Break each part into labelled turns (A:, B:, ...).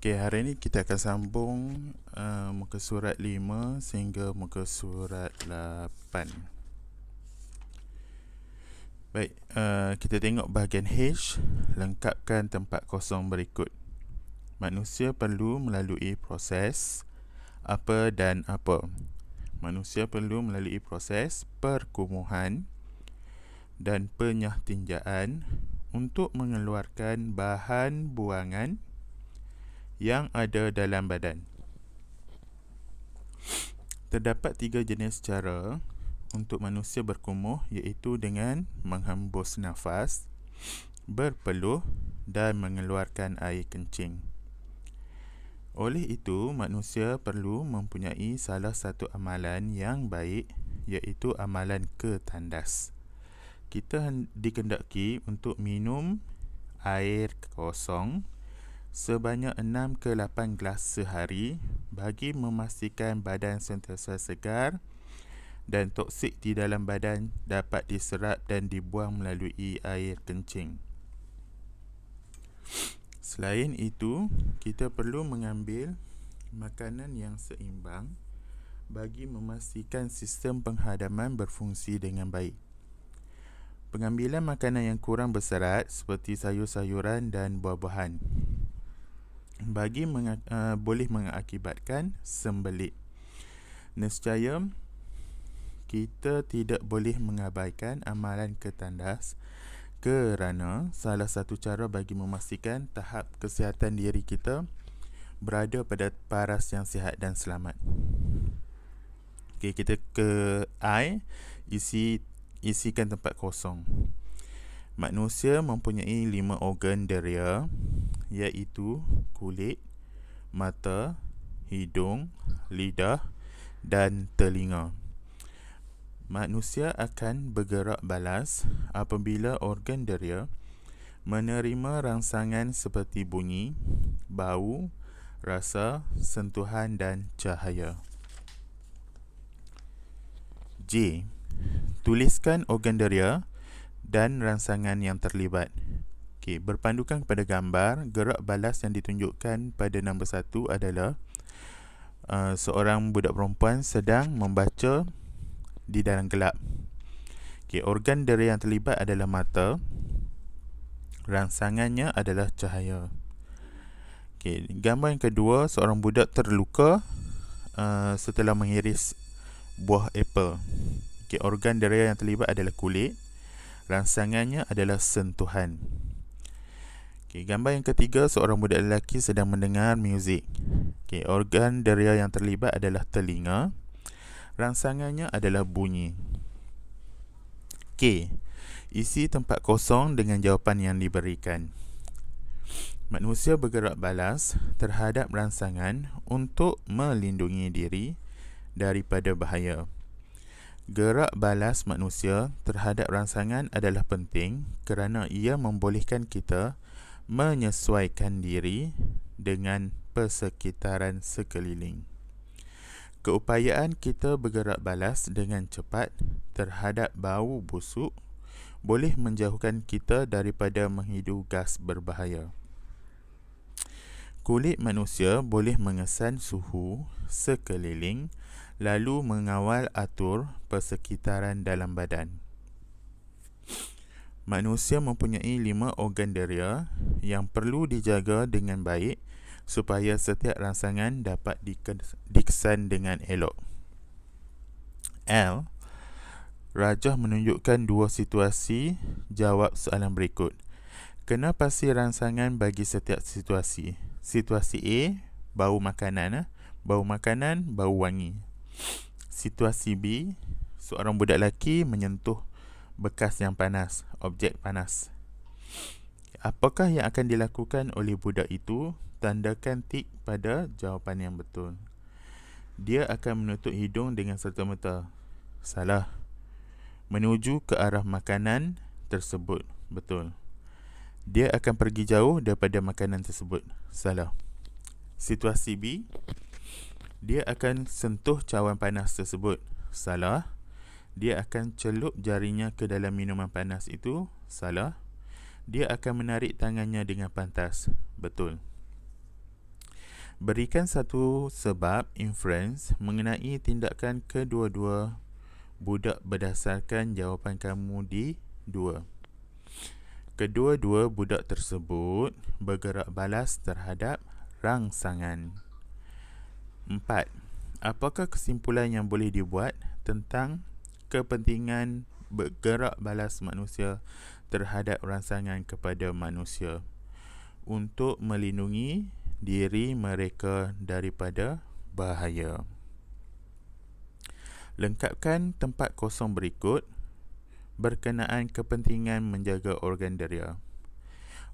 A: Okay, hari ini kita akan sambung muka surat 5 sehingga muka surat 8. Baik, kita tengok bahagian H. Lengkapkan tempat kosong berikut. Manusia perlu melalui proses apa dan apa. Manusia perlu melalui proses perkumuhan dan penyahtinjaan untuk mengeluarkan bahan buangan yang ada dalam badan. Terdapat 3 jenis cara untuk manusia berkumuh, iaitu dengan menghembus nafas, berpeluh dan mengeluarkan air kencing. Oleh itu, manusia perlu mempunyai salah satu amalan yang baik, iaitu amalan ketandas. Kita dikendaki untuk minum air kosong sebanyak 6 ke 8 gelas sehari bagi memastikan badan sentiasa segar dan toksik di dalam badan dapat diserap dan dibuang melalui air kencing. Selain itu, kita perlu mengambil makanan yang seimbang bagi memastikan sistem penghadaman berfungsi dengan baik. Pengambilan makanan yang kurang berserat seperti sayur-sayuran dan buah-buahan boleh mengakibatkan sembelit. Nescaya kita tidak boleh mengabaikan amalan ketandas kerana salah satu cara bagi memastikan tahap kesihatan diri kita berada pada paras yang sihat dan selamat. Okey, kita ke I, isikan tempat kosong. Manusia mempunyai 5 organ deria, iaitu kulit, mata, hidung, lidah dan telinga. Manusia akan bergerak balas apabila organ deria menerima rangsangan seperti bunyi, bau, rasa, sentuhan dan cahaya. J. Tuliskan organ deria dan rangsangan yang terlibat. Okey, berpandukan kepada gambar, gerak balas yang ditunjukkan pada nombor 1 adalah seorang budak perempuan sedang membaca di dalam gelap. Okey, organ deria yang terlibat adalah mata. Rangsangannya adalah cahaya. Okey, gambar yang kedua, seorang budak terluka setelah mengiris buah apple. Okey, organ deria yang terlibat adalah kulit. Rangsangannya adalah sentuhan. Okay, gambar yang ketiga, seorang budak lelaki sedang mendengar muzik. Okay, organ deria yang terlibat adalah telinga. Rangsangannya adalah bunyi. K. Isi tempat kosong dengan jawapan yang diberikan. Manusia bergerak balas terhadap rangsangan untuk melindungi diri daripada bahaya. Gerak balas manusia terhadap rangsangan adalah penting kerana ia membolehkan kita menyesuaikan diri dengan persekitaran sekeliling. Keupayaan kita bergerak balas dengan cepat terhadap bau busuk boleh menjauhkan kita daripada menghidu gas berbahaya. Kulit manusia boleh mengesan suhu sekeliling lalu mengawal atur persekitaran dalam badan. Manusia mempunyai 5 organ deria yang perlu dijaga dengan baik supaya setiap rangsangan dapat dikesan dengan elok. L. Rajah menunjukkan 2 situasi. Jawab soalan berikut. Kena pasti rangsangan bagi setiap situasi. Situasi A, bau makanan. Bau makanan, bau wangi. Situasi B, seorang budak lelaki menyentuh bekas yang panas, objek panas. Apakah yang akan dilakukan oleh budak itu? Tandakan tik pada jawapan yang betul. Dia akan menutup hidung dengan serta-merta. Salah. Menuju ke arah makanan tersebut. Betul. Dia akan pergi jauh daripada makanan tersebut. Salah. Situasi B, dia akan sentuh cawan panas tersebut. Salah. Dia akan celup jarinya ke dalam minuman panas itu. Salah. Dia akan menarik tangannya dengan pantas. Betul. Berikan satu sebab inference mengenai tindakan kedua-dua budak berdasarkan jawapan kamu di 2. Kedua-dua budak tersebut bergerak balas terhadap rangsangan. 4. Apakah kesimpulan yang boleh dibuat tentang kepentingan bergerak balas manusia terhadap rangsangan kepada manusia untuk melindungi diri mereka daripada bahaya? Lengkapkan tempat kosong berikut berkenaan kepentingan menjaga organ deria.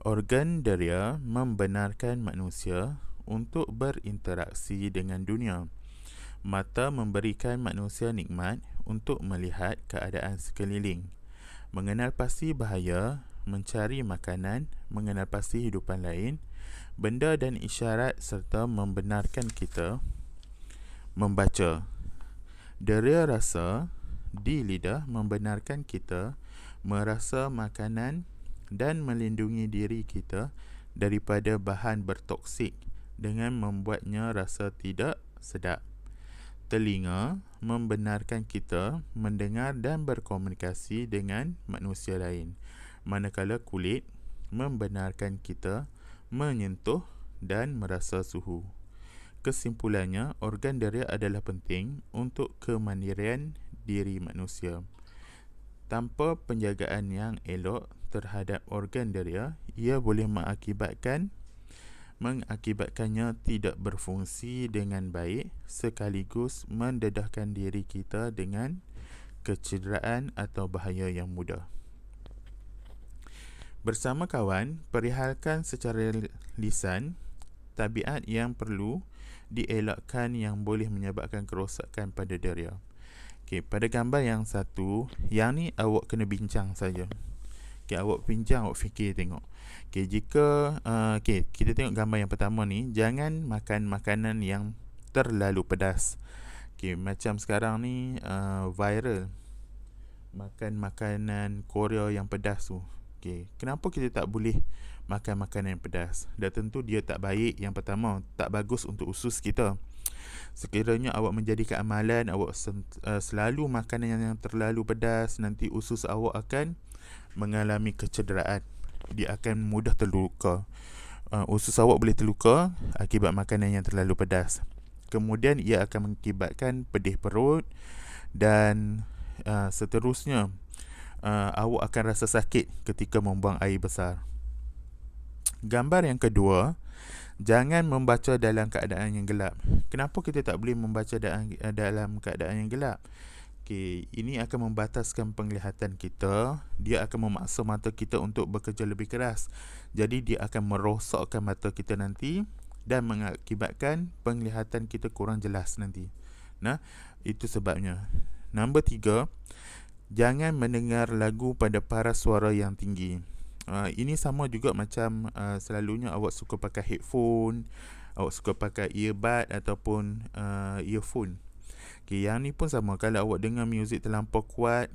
A: Organ deria membenarkan manusia untuk berinteraksi dengan dunia. Mata memberikan manusia nikmat untuk melihat keadaan sekeliling, mengenal pasti bahaya, mencari makanan, mengenal pasti hidupan lain, benda dan isyarat serta membenarkan kita membaca. Deria rasa di lidah membenarkan kita merasa makanan dan melindungi diri kita daripada bahan bertoksik dengan membuatnya rasa tidak sedap. Telinga membenarkan kita mendengar dan berkomunikasi dengan manusia lain, manakala kulit membenarkan kita menyentuh dan merasa suhu. Kesimpulannya, organ deria adalah penting untuk kemandirian diri manusia. Tanpa penjagaan yang elok terhadap organ deria, ia boleh mengakibatkannya tidak berfungsi dengan baik sekaligus mendedahkan diri kita dengan kecederaan atau bahaya yang mudah. Bersama kawan, perihalkan secara lisan tabiat yang perlu dielakkan yang boleh menyebabkan kerosakan pada deria. Okey, pada gambar yang satu, yang ni awak kena bincang saja. Okey, awak bincang, awak fikir tengok. Okey, jika kita tengok gambar yang pertama ni, jangan makan makanan yang terlalu pedas. Okey, macam sekarang ni viral makan makanan Korea yang pedas tu. Okey, kenapa kita tak boleh makan makanan yang pedas? Dah tentu dia tak baik. Yang pertama, tak bagus untuk usus kita. Sekiranya awak menjadikan amalan awak selalu makanan yang terlalu pedas, nanti usus awak akan mengalami kecederaan. Dia akan mudah terluka. Usus awak boleh terluka akibat makanan yang terlalu pedas. Kemudian ia akan mengakibatkan pedih perut dan seterusnya awak akan rasa sakit ketika membuang air besar. Gambar yang kedua, jangan membaca dalam keadaan yang gelap. Kenapa kita tak boleh membaca dalam keadaan yang gelap? Okey, ini akan membataskan penglihatan kita. Dia akan memaksa mata kita untuk bekerja lebih keras. Jadi dia akan merosakkan mata kita nanti dan mengakibatkan penglihatan kita kurang jelas nanti. Nah, itu sebabnya. Nombor 3, jangan mendengar lagu pada paras suara yang tinggi. Ini sama juga macam selalunya awak suka pakai headphone, awak suka pakai earbud ataupun earphone. Okay, yang ni pun sama. Kalau awak dengar muzik terlampau kuat,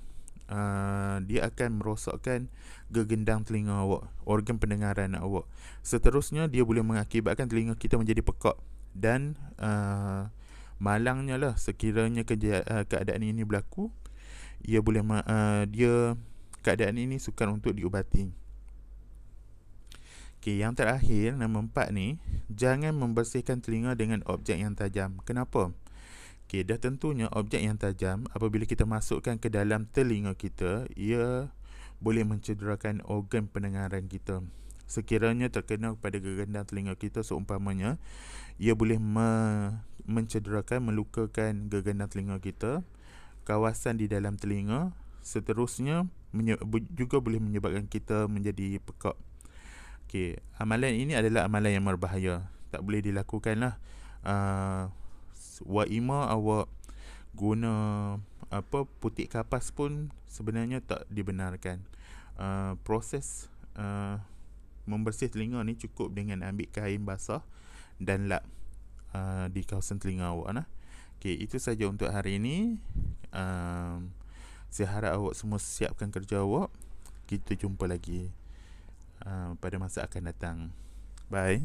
A: dia akan merosakkan gegendang telinga awak, organ pendengaran awak. Seterusnya dia boleh mengakibatkan telinga kita menjadi pekak. Dan malangnya lah sekiranya keadaan ini berlaku, keadaan ini sukar untuk diubati. Okey, yang terakhir, nombor 4 ni, jangan membersihkan telinga dengan objek yang tajam. Kenapa? Okey, dah tentunya objek yang tajam apabila kita masukkan ke dalam telinga kita, ia boleh mencederakan organ pendengaran kita. Sekiranya terkena pada gegendang telinga kita seumpamanya, ia boleh mencederakan, melukakan gegendang telinga kita, kawasan di dalam telinga. Seterusnya juga boleh menyebabkan kita menjadi pekak. Okey, amalan ini adalah amalan yang berbahaya. Tak boleh dilakukan lah. Waima awak guna putik kapas pun sebenarnya tak dibenarkan. Proses membersih telinga ni cukup dengan ambil kain basah dan lap di kawasan telinga awak nah. Okey, itu saja untuk hari ini. Saya harap awak semua siapkan kerja awak. Kita jumpa lagi pada masa akan datang. Bye.